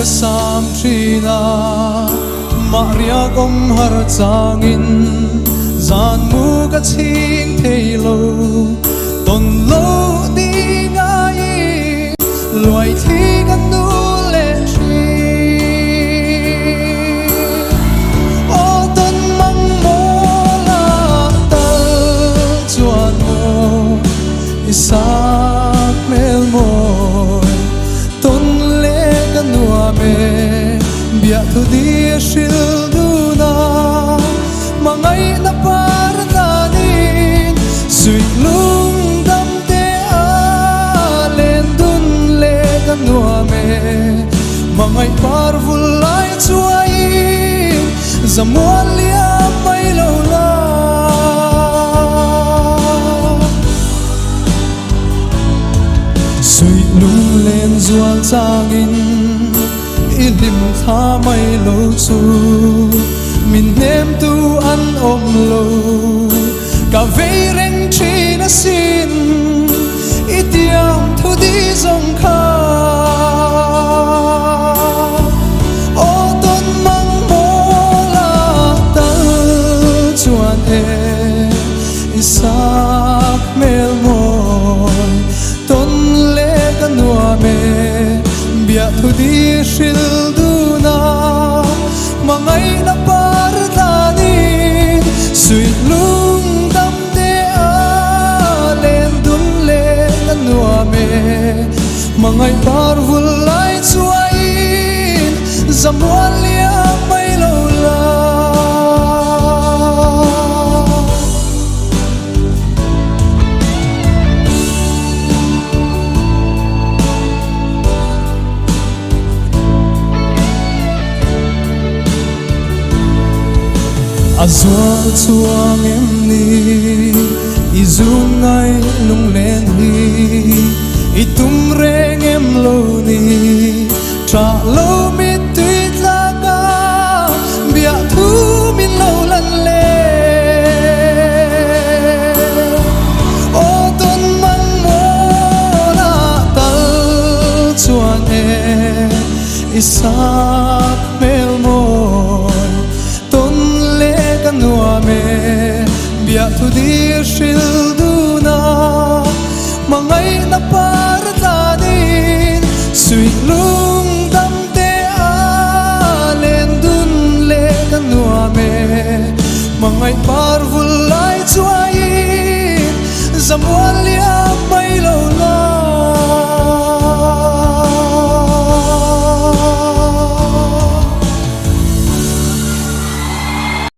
ka sam trina Maria om har changin zan mu ka ching thei lo ton lo di ngai loi thi kan nu le tri o ton mang mo la tal chuan mo isak mel mo ton le kan nuwa me bia thu di shil du na mangai na par na nin sui lung dam te a len dun le kan nuwa me mangai par vul lai chuai zamuan lia mai lo la sui lung len zual changin ilim tha mai lo chu min nem tu an om lo ka vei reng chi na sin itiam thu di zong kha o ton mang mo la tal chuan e isak mel moi ton le kan nuwa me bia thu di shil du na mangai na par ta nin sui lung dam te a len dun le kan nuwa me mangai par vul lai chuain zamuan lia mai lo la Azual chuang em ni izun ngai lung len hi itum reng em lo ni tra lo mi tui tla ka bia thu min lo lan le o ton mang mo la tal chuan e isak mel moi nuwa me bia thu di shil du na mangai na par ta nin sui lung dam te a len dun le kan nuwa me mangai par